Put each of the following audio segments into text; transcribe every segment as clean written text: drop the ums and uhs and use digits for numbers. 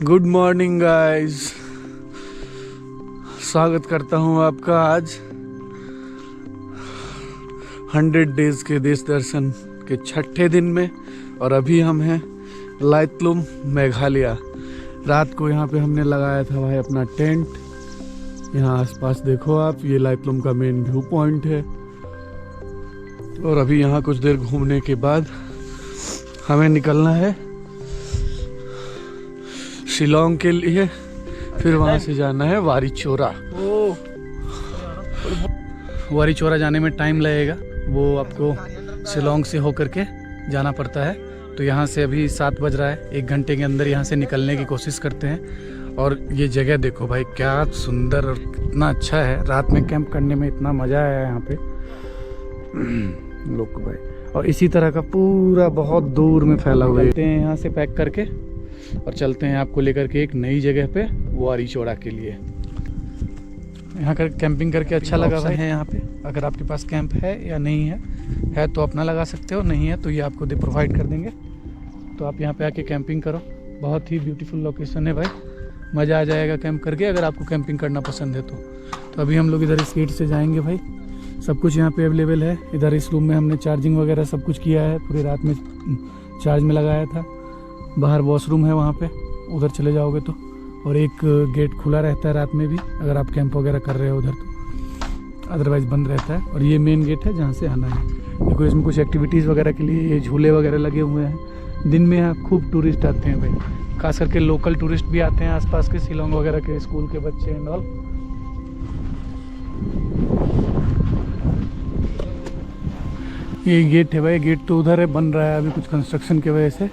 Good morning guys, स्वागत करता हूं आपका आज 100 डेज के देश दर्शन के छठे दिन में। और अभी हम हैं लाइतलुम मेघालय। रात को यहाँ पे हमने लगाया था भाई अपना टेंट। यहाँ आसपास देखो आप, ये लाइतलुम का मेन व्यू पॉइंट है। और अभी यहाँ कुछ देर घूमने के बाद हमें निकलना है शिलोंग के लिए। फिर वहाँ से जाना है वारीचोरा। वारीचोरा जाने में टाइम लगेगा, वो आपको शिलोंग से होकर के जाना पड़ता है। तो यहाँ से अभी 7 बज रहा है, 1 घंटे के अंदर यहाँ से निकलने की कोशिश करते हैं। और ये जगह देखो भाई, क्या सुंदर और कितना अच्छा है। रात में कैंप करने में इतना मज़ा आया यहाँ पे लोग भाई। और इसी तरह का पूरा बहुत दूर में फैला हुआ है। यहाँ से पैक करके और चलते हैं आपको लेकर के एक नई जगह पे, वारीचोरा के लिए। यहाँ कर कैंपिंग करके अच्छा लगा भाई है यहाँ पे। अगर आपके पास कैंप है या नहीं है तो अपना लगा सकते हो, नहीं है तो ये आपको प्रोवाइड कर देंगे। तो आप यहाँ पे आके कैंपिंग करो। बहुत ही ब्यूटीफुल लोकेशन है भाई, मज़ा आ जाएगा कैंप करके, अगर आपको कैंपिंग करना पसंद है तो अभी हम लोग इधर इस गेट से जाएंगे भाई। सब कुछ यहाँ पे अवेलेबल है। इधर इस रूम में हमने चार्जिंग वगैरह सब कुछ किया है, पूरी रात में चार्ज में लगाया था। बाहर वॉशरूम है वहाँ पे, उधर चले जाओगे तो। और एक गेट खुला रहता है रात में भी, अगर आप कैंप वगैरह कर रहे हो उधर तो, अदरवाइज़ बंद रहता है। और ये मेन गेट है जहाँ से आना है। देखो इसमें कुछ एक्टिविटीज़ वगैरह के लिए ये झूले वगैरह लगे हुए हैं। दिन में यहाँ खूब टूरिस्ट आते हैं भाई, खास करके लोकल टूरिस्ट भी आते हैं, आसपास के शिलोंग वगैरह के स्कूल के बच्चे एंड ऑल। ये गेट है भाई, गेट तो उधर है, बन रहा है अभी कुछ कंस्ट्रक्शन की वजह से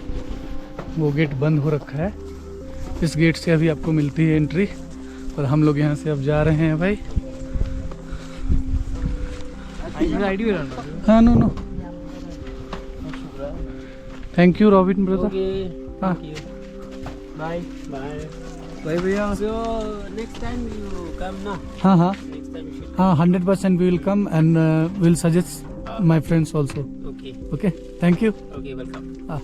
वो गेट बंद हो रखा है। इस गेट से अभी आपको मिलती है एंट्री। और हम लोग यहाँ से अब जा रहे हैं भाई। हाँ no thank you Robin brother. हाँ बाय बाय भैया। So next time you come ना? हाँ हाँ नेक्स्ट टाइम यू हाँ 100% we will come and will suggest my friends also. Okay okay thank you. Okay welcome. हाँ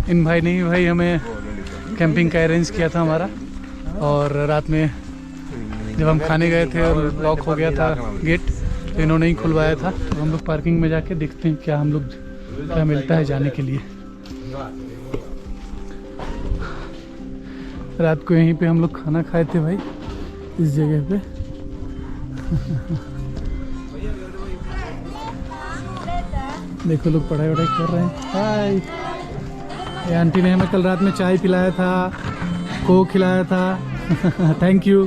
इन भाई ने भाई हमें कैंपिंग का अरेंज किया था हमारा। और रात में जब हम खाने गए थे और लॉक हो गया था गेट, तो इन्होंने ही खुलवाया था। तो हम लोग पार्किंग में जाके देखते हैं क्या हम लोग क्या मिलता है जाने के लिए। रात को यहीं पे हम लोग खाना खाए थे भाई, इस जगह पे। देखो लोग पढ़ाई वढ़ाई कर रहे हैं। हाय, ये आंटी ने हमें कल रात में चाय पिलाया था, कोक खिलाया था। Thank you.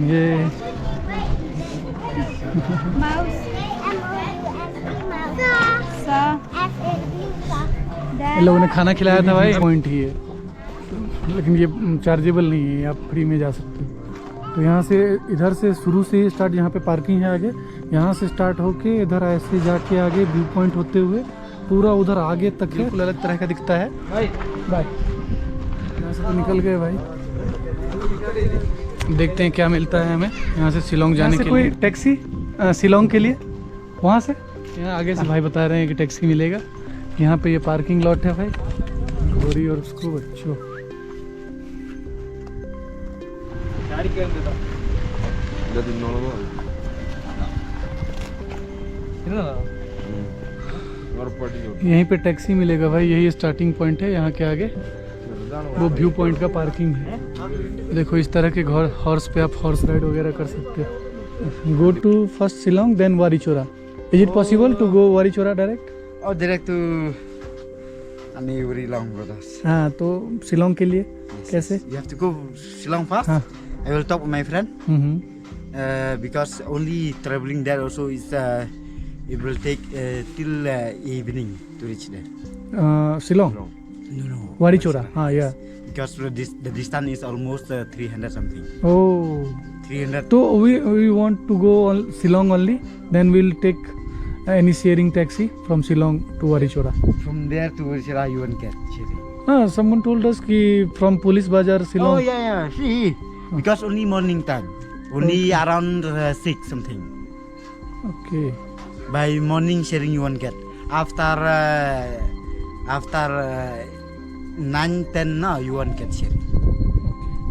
ये इन लोगों ने खाना खिलाया था भाई। पॉइंट ही है, लेकिन ये चार्जेबल नहीं है, आप फ्री में जा सकते हो। तो यहाँ से इधर से शुरू से ही स्टार्ट, यहाँ पे पार्किंग है आगे, यहाँ से स्टार्ट होके इधर ऐसे जाके आगे व्यू पॉइंट होते हुए पूरा उधर आगे तक है। बिल्कुल अलग तरह का दिखता है। Bye bye. यहाँ से तो निकल गए भाई, देखते हैं क्या मिलता है हमें यहाँ से शिलोंग जाने के लिए। कोई टैक्सी शिलोंग के लिए वहाँ से, यहाँ आगे से भाई बता रहे हैं कि टैक्सी मिलेगा। यहाँ पे ये पार्किंग लॉट है भाई, गोरी और उसको बच्चों। यहीं पे टैक्सी मिलेगा भाई, यही स्टार्टिंग पॉइंट है। यहाँ के आगे वो व्यू पॉइंट का पार्किंग है। देखो इस तरह के हॉर्स पे आप हॉर्स राइड वगैरह कर सकते हो। Go to first Shillong then Warichora. Is it possible to go Warichora direct? और डायरेक्ट टू Long brothers. हाँ, तो शिलोंग के लिए कैसे? You have to go Shillong first. हाँ. I will talk with my friend. Because only traveling there also is it will take till evening to reach there. Shillong? No. वारीचोरा? हाँ, yeah. Because the distance is almost 300 something. Oh. 300. So we want to go Shillong only. Then we'll take any sharing taxi from Shillong to Warichora. From there to Warichora you won't get sharing. Someone told us कि from Police Bazaar Shillong. Oh yeah. See, because only morning time. Only around 6 something. Okay. By morning sharing you won't get. After 9-10 now you won't get sharing.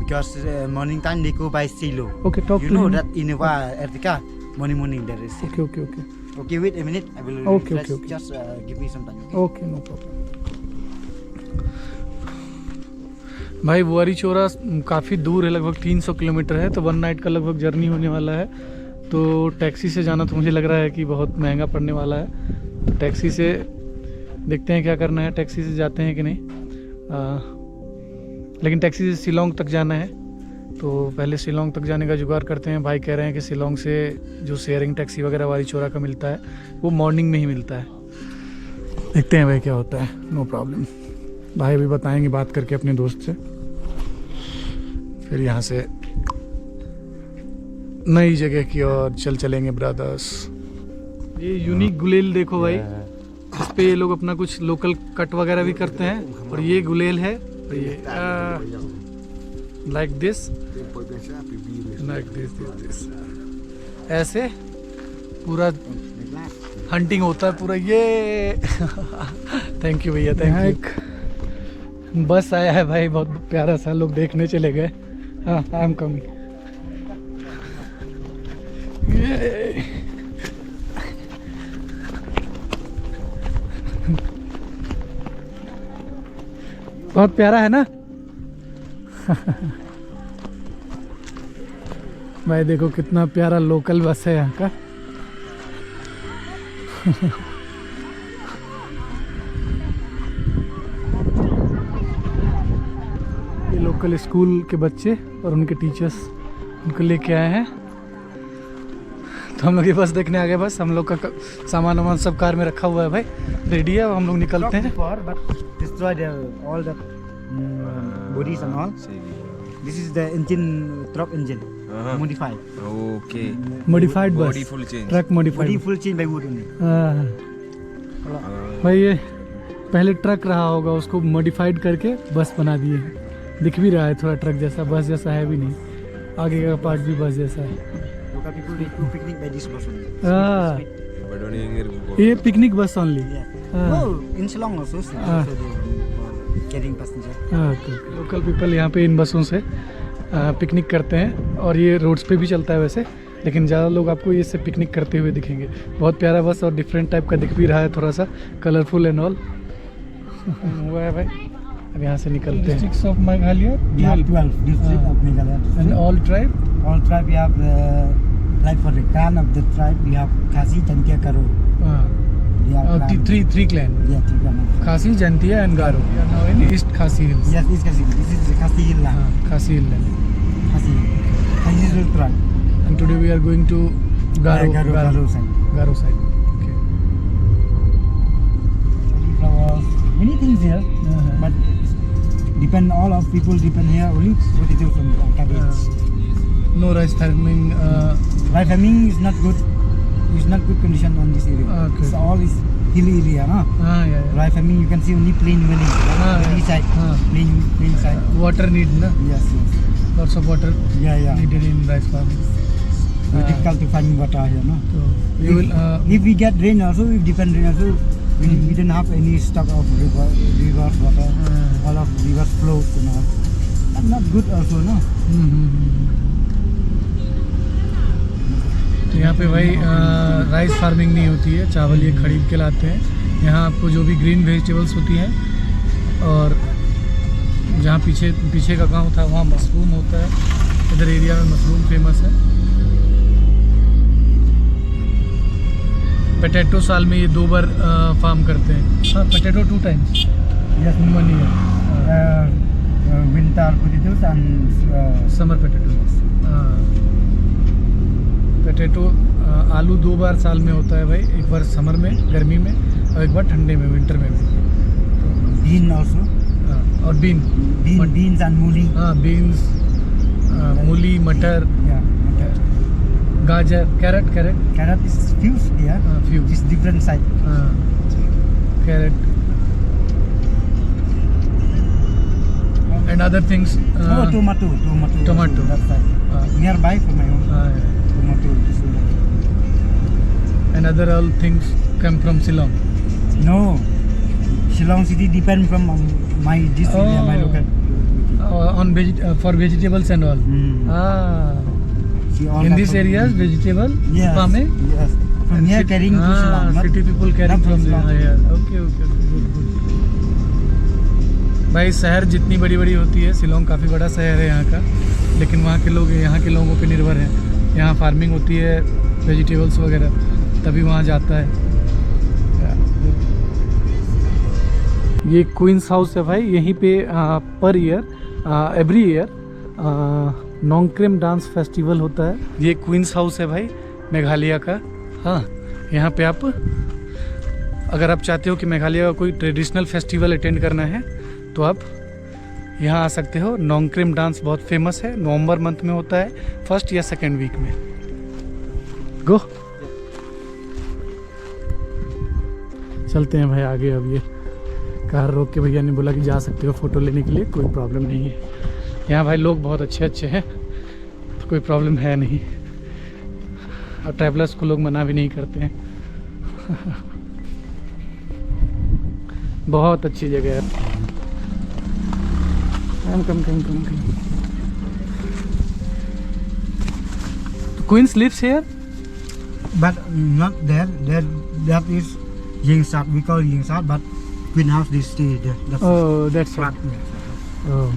Because morning time they go by silo. Okay, talk You to know him. that in Ertika morning there is sharing. Okay. Okay, wait a minute. I will Okay, refresh. okay. Just give me some time. Okay, no problem. भाई वुआरी चोरा काफ़ी दूर है, लगभग 300 kilometre है, तो 1 night का लगभग जर्नी होने वाला है। तो टैक्सी से जाना तो मुझे लग रहा है कि बहुत महंगा पड़ने वाला है। तो टैक्सी से देखते हैं क्या करना है, टैक्सी से जाते हैं कि नहीं। लेकिन टैक्सी से शिलोंग तक जाना है, तो पहले शिलोंग तक जाने का जुगाड़ करते हैं। भाई कह रहे हैं कि शिलोंग से जो शेयरिंग टैक्सी वगैरह वुआरी चोरा का मिलता है वो मॉर्निंग में ही मिलता है। देखते हैं भाई क्या होता है। नो प्रॉब्लम, भाई भी बताएंगे बात करके अपने दोस्त से। फिर यहाँ से नई जगह की ओर चलेंगे ब्रदर्स। ये यूनिक गुलेल देखो भाई, इस पे ये लोग अपना कुछ लोकल कट वगैरह भी करते हैं। और ये गुलेल है, और ये लाइक दिस ऐसे पूरा हंटिंग होता है पूरा। ये थैंक यू भैया, थैंक यू। एक बस आया है भाई, बहुत प्यारा सा, लोग देखने चले गए। हाँ, आई एम कमिंग। बहुत प्यारा है ना। भाई देखो कितना प्यारा लोकल बस है यहाँ का। ये लोकल स्कूल के बच्चे और उनके टीचर्स उनको लेके आए हैं। तो हम लोग ये बस देखने आ गए। बस हम लोग का सामान वामान सब कार में रखा हुआ है भाई, रेडी है। अब हम लोग निकलते हैं। Destroy all the bodies and all. This is the engine, truck engine, modified. Okay. Modified बस, Body full change. Truck Body modified. full change by wood only. भाई ये पहले ट्रक रहा होगा, उसको मॉडिफाइड करके बस बना दिए हैं। दिख भी रहा है थोड़ा ट्रक जैसा, बस जैसा है भी नहीं। आगे का पार्ट भी बस जैसा है। Local people they do picnic by this bus only. But only in ये पिकनिक बस only. Yeah. No, in Shillong also. Also they carrying passenger. Local people यहाँ पे इन बसों से पिकनिक करते हैं। और ये रोड्स पे भी चलता है वैसे, लेकिन ज़्यादा लोग आपको ये से पिकनिक करते हुए दिखेंगे। बहुत प्यारा बस और डिफरेंट टाइप का दिख भी रहा है, थोड़ा सा कलरफुल एंड ऑल हुआ है भाई। अब यहाँ से निकलते हैं। Districts of Meghalaya, We have 12 districts of Meghalaya. And all tribe. All tribe we have like for the clan of the tribe we have Khasi, Jantia, Karo. We have clan. Three clan, Yeah, three clan. Khasi, Jaintia and Garo. Now in east Khasi hills. Yes, this Khasi. This is the Khasi hill land. Khasi hill. Khasi. Khasi is the tribe. And today we are going to Garo Garo side. Garo side. Okay. Flowers. Many things here, but depend all of people depend here only potatoes and cabbage. No rice farming. Rice farming is not good. It's not good condition on this area. Okay. It's all is hilly area, no? हाँ या Rice farming you can see only plain valley, valley side, plain side. Water need ना, Yes, yes. Lots of water Yeah. needed in rice farming. Very difficult to find water here, no? So you will If we get rain also, if depend rain also, we don't have any stock of rivers water. All of rivers flows and all. That's not good also, no? तो यहाँ पे भाई rice farming नहीं होती है, चावल ये खरीद के लाते हैं। यहाँ आपको जो भी ग्रीन वेजिटेबल्स होती हैं, और जहाँ पीछे का गांव था वहाँ मशरूम होता है। इधर एरिया में मशरूम फेमस है। पोटैटो साल में ये 2 बार फार्म करते हैं। हाँ, potato 2 times. Yes, one year. winter potatoes and summer potato. Potato आलू 2 बार साल में होता है भाई, एक बार समर में गर्मी में, और एक बार ठंडे में विंटर में भी। bean also. और Beans and मूली. हाँ, बीन्स, मूली, मटर, Yeah, okay. गाजर, carrot. Carrot is fused here. Few It's different side. Carrot and other things. Tomato. Tomato. That side. Nearby for my home. Tomato. and other all things come from Shillong. No, Shillong city depend from my this area, my Oh. local. On for vegetables and all. Ah, See, all in that these from- areas, vegetable Yes. farming. Yes. From here carrying to Shillong. not- city people carrying not from Shillong. here. Okay, okay, good, good. भाई शहर जितनी बड़ी बड़ी होती है, शिलोंग काफ़ी बड़ा शहर है यहाँ का, लेकिन वहाँ के लोग यहाँ के लोगों पे निर्भर हैं। यहाँ फार्मिंग होती है वेजिटेबल्स वगैरह, तभी वहाँ जाता है। ये क्वींस हाउस है भाई, यहीं पे per year every year Nongkrem dance festival होता है। ये क्वींस हाउस है भाई मेघालय का। हाँ, यहाँ पे आप अगर आप चाहते हो कि मेघालय का कोई ट्रेडिशनल फेस्टिवल अटेंड करना है तो आप यहाँ आ सकते हो। नोंगक्रेम डांस बहुत फेमस है, नवंबर मंथ में होता है, फर्स्ट या सेकेंड वीक में। गो चलते हैं भाई आगे। अब ये कार रोक के भैया ने बोला कि जा सकते हो फ़ोटो लेने के लिए, कोई प्रॉब्लम नहीं है। यहाँ भाई लोग बहुत अच्छे अच्छे हैं, तो कोई प्रॉब्लम है नहीं, और ट्रैवलर्स को लोग मना भी नहीं करते हैं। बहुत अच्छी जगह है। Come queens lives here? But not there. That is Yingsat. We call Yingsat, but Queen House they stay there. That's Oh, that's flat. right. Oh.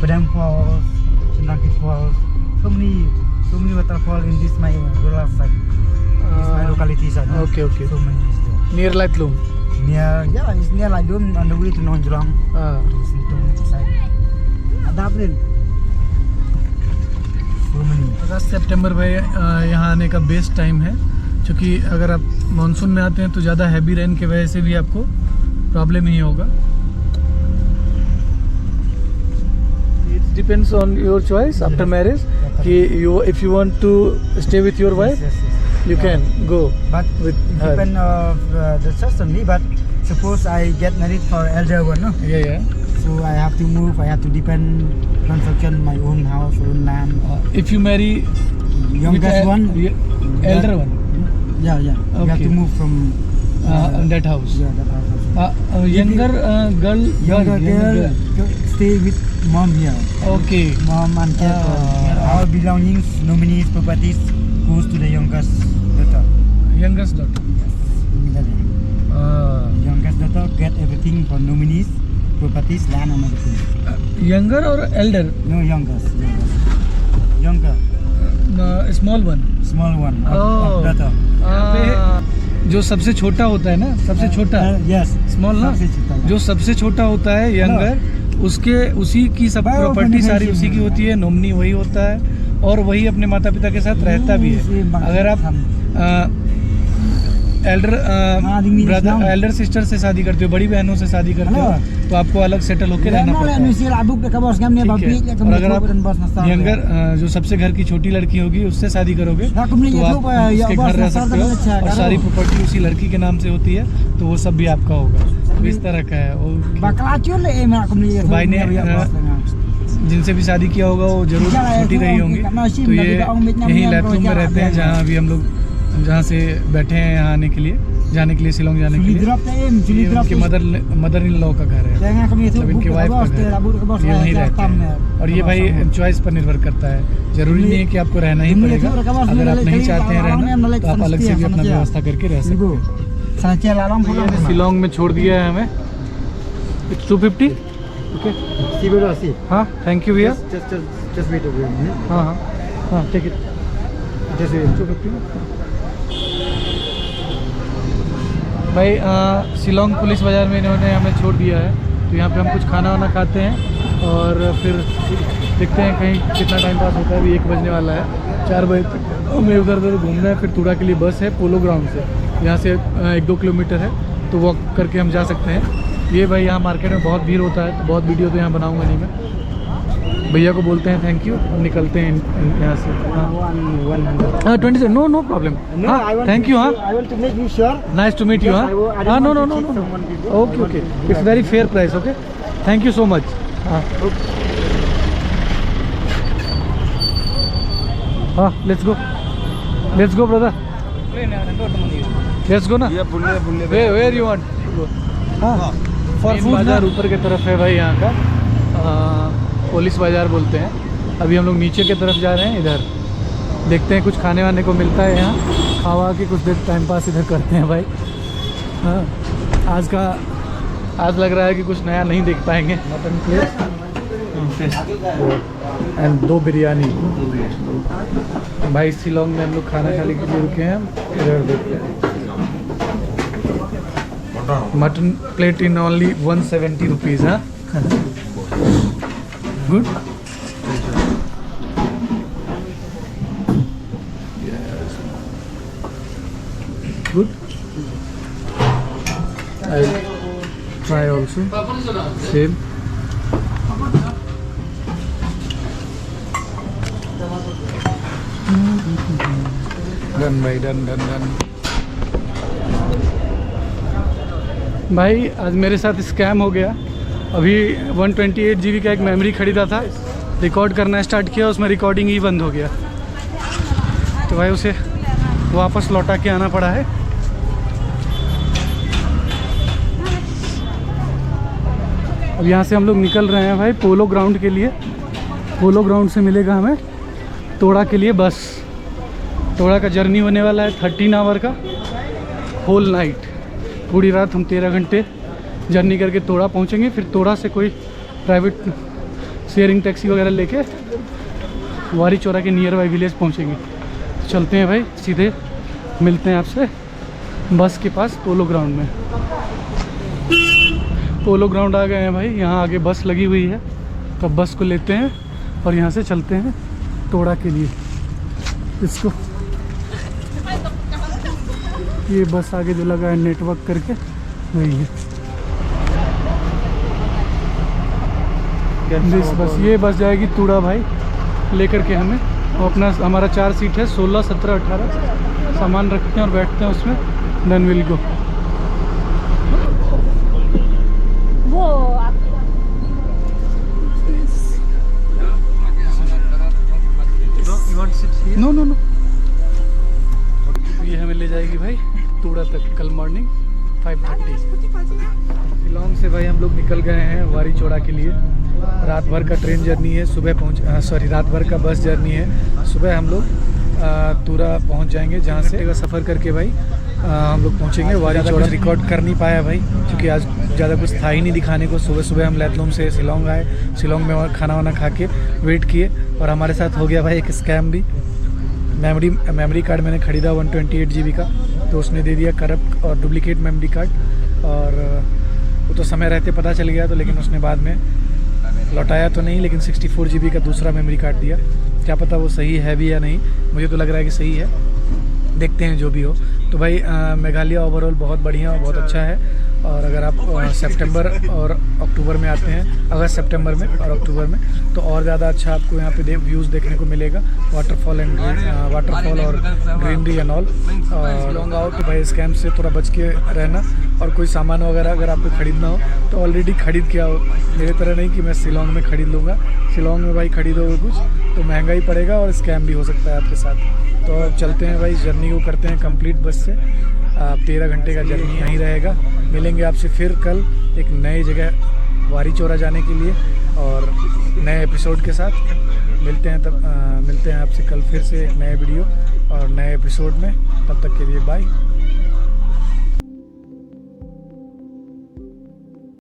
Padang Falls, Senangkit Falls. So many waterfall in this my rural side. This my locality side. Okay, okay. So many is there. Near Latlum. Near, yeah, it's near like Dum on the way to Nonjrong. Ah. To Sintung side. Adapin. So many. अगस्त सितंबर भाई यहाँ आने का best time है, क्योंकि अगर आप monsoon में आते हैं तो ज़्यादा हैवी रेन की वजह से भी आपको प्रॉब्लम नहीं होगा। It depends on your choice after marriage कि you if you want to stay with your wife Yes, yes. you can go But with it her. depend of the certainly. But suppose I get married for elder one, no? Yeah. So I have to move. I have to depend construction my own house, own land. If you marry Youngest one. elder one Yeah. You have Okay. to move from in that house. Yeah, that house. Younger girl. Younger girl stay with mom here. Okay. Mom and care for Ah. all belongings, nominees, properties goes to the youngest daughter. Youngest daughter. Youngest daughter get everything for nominees, properties, land and everything. Younger or elder? No, youngest. Younger. Small one. Small one. Oh. Daughter. जो सबसे छोटा होता है ना, सबसे छोटा Yes. Small ना, सबसे छोटा, yeah. जो सबसे छोटा होता है यंगर, उसके उसी की सब Bio प्रॉपर्टी सारी beneficiary उसी की होती है, नॉमिनी वही होता है और वही अपने माता पिता के साथ रहता भी है। अगर आप एल्डर ब्रदर एल्डर सिस्टर से शादी करते हो, बड़ी बहनों से शादी करते हो, तो आपको अलग सेटल होकर रहना पड़ता है। ठीक है। और अगर आप यंगर जो सबसे घर की छोटी लड़की होगी उससे शादी करोगे तो आप उसके घर रह सकते हो और सारी प्रॉपर्टी उसी लड़की के नाम से होती है, तो वो सब भी आपका होगा। तो इस तरह का है। और भाई ने जिनसे भी शादी किया होगा वो जरूर छोटी रही होंगी। तो ये यहीं लैथलूम में रहते हैं, जहाँ अभी हम लोग जहाँ से बैठे हैं यहाँ आने के लिए, जाने के लिए शिलोंग जाने के लिए। ये उनके मदर इन लॉ का घर है, मतलब इनके वाइफ का घर है, ये वहीं रहते हैं। और ये भाई चॉइस पर निर्भर करता है, जरूरी नहीं है कि आपको रहना ही पड़ेगा। अगर आप नहीं चाहते हैं रहना तो आप अलग से भी अपना व्यवस्था करके रह सकते हैं। शिलोंग में छोड़ दिया है हमें। इट्स 250। ओके, हाँ थैंक यू भैया। हाँ हाँ हाँ टेक इट। 250 भाई। शिलोंग पुलिस बाज़ार में इन्होंने हमें छोड़ दिया है, तो यहाँ पे हम कुछ खाना वाना खाते हैं और फिर देखते हैं कहीं कितना टाइम पास होता है। अभी 1 बजने वाला है, 4 बजे तक हमें उधर उधर घूमना है। फिर तुड़ा के लिए बस है पोलो ग्राउंड से, यहाँ से 1-2 किलोमीटर है, तो वॉक करके हम जा सकते हैं। ये भाई यहाँ मार्केट में बहुत भीड़ होता है, तो बहुत वीडियो तो यहाँ बनाऊँगा नहीं मैं। भैया को बोलते हैं थैंक यू, हम निकलते हैं यहाँ से। हाँ 20 से नो प्रॉब्लम। हाँ थैंक यू। हाँ नाइस टू मीट यू। हाँ no okay okay, it's very fair price. Okay thank you so much. हाँ let's go. Let's go, brother. Let's go ना. Where you want? हाँ. For food बाजार ऊपर की तरफ है भाई यहाँ का. पुलिस बाजार बोलते हैं. अभी हम लोग नीचे की तरफ जा रहे हैं इधर. देखते हैं कुछ खाने वाने को मिलता है यहाँ. खावा के कुछ देर टाइम पास इधर करते हैं भाई. हाँ. आज लग रहा है कि कुछ नया नहीं देख पाएंगे. Mutton plate and 2 biryani. भाई शिलोंग में हम लोग खाना खाने के लिए रुके हैं. इधर देखते हैं. Mutton plate in only 170 rupees. हाँ good. Good. I'll try also. Same. Done भाई, done. भाई आज मेरे साथ स्कैम हो गया. अभी 128 GB का एक मेमोरी खरीदा था. रिकॉर्ड करना स्टार्ट किया, उसमें रिकॉर्डिंग ही बंद हो गया. तो भाई उसे वापस लौटा के आना पड़ा है. अब यहाँ से हम लोग निकल रहे हैं भाई पोलो ग्राउंड के लिए. पोलो ग्राउंड से मिलेगा हमें तोड़ा के लिए बस. तोड़ा का जर्नी होने वाला है 13 आवर का. होल नाइट, पूरी रात हम 13 घंटे जर्नी करके तोड़ा पहुँचेंगे. फिर तोड़ा से कोई प्राइवेट शेयरिंग टैक्सी वगैरह लेके वारी चौरा के नियर बाई विलेज पहुँचेंगे. चलते हैं भाई, सीधे मिलते हैं आपसे बस के पास पोलो ग्राउंड में. पोलो ग्राउंड आ गए हैं भाई. यहाँ आगे बस लगी हुई है, तो बस को लेते हैं और यहाँ से चलते हैं तोड़ा के लिए. इसको ये बस आगे जो लगा है नेटवर्क करके वही है. बस ये बस जाएगी तोड़ा भाई लेकर के हमें. और हमारा 4 सीट है, 16, 17, 18. सामान रखते हैं और बैठते हैं उसमें. Then will go. नो. ये हमें ले जाएगी भाई तोड़ा तक कल मॉर्निंग 5:30. शिलोंग से भाई हम लोग निकल गए हैं वारी चौड़ा के लिए. रात भर का ट्रेन जर्नी है. रात भर का बस जर्नी है. सुबह हम लोग तोड़ा पहुंच जाएंगे, जहां से सफ़र करके भाई हम लोग पहुंचेंगे वारी चौड़ा. रिकॉर्ड कर नहीं पाया भाई क्योंकि आज ज़्यादा कुछ था ही नहीं दिखाने को. सुबह हम लैतलूम से शिलोंग आए. शिलोंग में खाना वाना खा के वेट किए और हमारे साथ हो गया भाई एक स्कैम भी. मेमोरी कार्ड मैंने ख़रीदा 128 GB का, तो उसने दे दिया करप्ट और डुप्लीकेट मेमोरी कार्ड. और वो तो समय रहते पता चल गया, तो लेकिन उसने बाद में लौटाया तो नहीं, लेकिन 64 GB का दूसरा मेमोरी कार्ड दिया. क्या पता वो सही है भी या नहीं. मुझे तो लग रहा है कि सही है. देखते हैं जो भी हो. तो भाई मेघालय ओवरऑल बहुत बढ़िया और बहुत अच्छा है. और अगर आप सितंबर और अक्टूबर में आते हैं, अगस्त सितंबर में और अक्टूबर में, तो और ज़्यादा अच्छा आपको यहाँ पे व्यूज़ देखने को मिलेगा. वाटरफॉल और ग्रीनरी एंड ऑल. और लॉन्ग आओ तो भाई स्कैम से थोड़ा बच के रहना. और कोई सामान वगैरह अगर आपको ख़रीदना हो तो ऑलरेडी ख़रीद के आओ. मेरे तरह नहीं कि मैं शिलोंग में ख़रीद लूँगा. शिलोंग में भाई ख़रीदोगे कुछ तो महंगा ही पड़ेगा और स्कैम भी हो सकता है आपके साथ. तो अब चलते हैं भाई, जर्नी को करते हैं कंप्लीट बस से. 13 घंटे का जर्नी यहीं रहेगा. मिलेंगे आपसे फिर कल एक नई जगह वारी चौरा जाने के लिए और नए एपिसोड के साथ. मिलते हैं आपसे कल फिर से एक नए वीडियो और नए एपिसोड में. तब तक के लिए बाय.